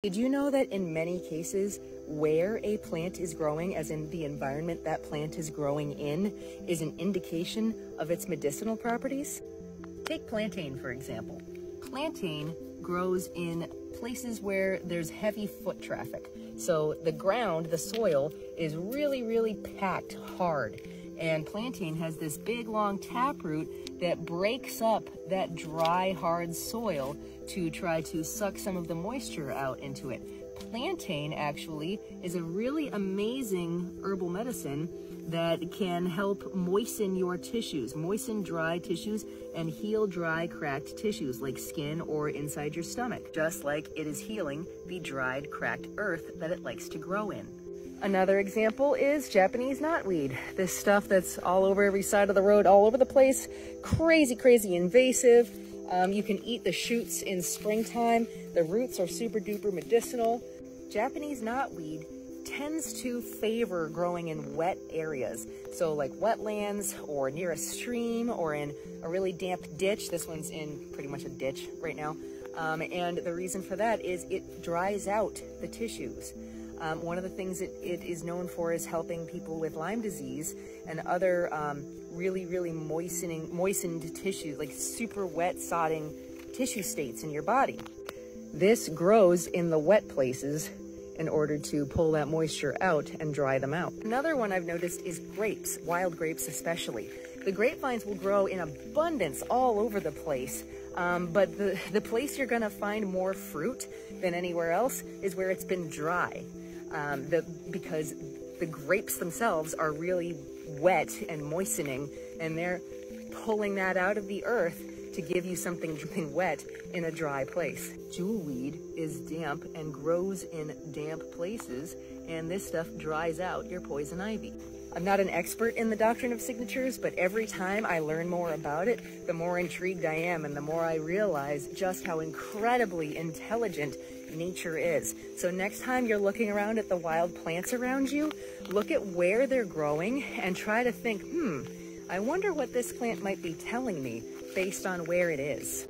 Did you know that in many cases, where a plant is growing, as in the environment that plant is growing in, is an indication of its medicinal properties? Take plantain, for example. Plantain grows in places where there's heavy foot traffic. So the ground, the soil, is really, really packed hard. And plantain has this big, long taproot that breaks up that dry, hard soil to try to suck some of the moisture out into it. Plantain actually is a really amazing herbal medicine that can help moisten your tissues, moisten dry tissues and heal dry, cracked tissues like skin or inside your stomach, just like it is healing the dried, cracked earth that it likes to grow in. Another example is Japanese knotweed. This stuff that's all over every side of the road, all over the place, crazy, crazy invasive. You can eat the shoots in springtime. The roots are super duper medicinal. Japanese knotweed tends to favor growing in wet areas. So like wetlands or near a stream or in a really damp ditch. This one's in pretty much a ditch right now. And the reason for that is it dries out the tissues. One of the things it is known for is helping people with Lyme disease and other really, really moistened tissues, like super wet, sodding tissue states in your body. This grows in the wet places in order to pull that moisture out and dry them out. Another one I've noticed is grapes, wild grapes especially. The grapevines will grow in abundance all over the place, but the place you're gonna find more fruit than anywhere else is where it's been dry. Because the grapes themselves are really wet and moistening, and they're pulling that out of the earth to give you something wet in a dry place. Jewelweed is damp and grows in damp places, and this stuff dries out your poison ivy. I'm not an expert in the Doctrine of Signatures, but every time I learn more about it, the more intrigued I am and the more I realize just how incredibly intelligent nature is. So next time you're looking around at the wild plants around you, look at where they're growing and try to think, I wonder what this plant might be telling me based on where it is.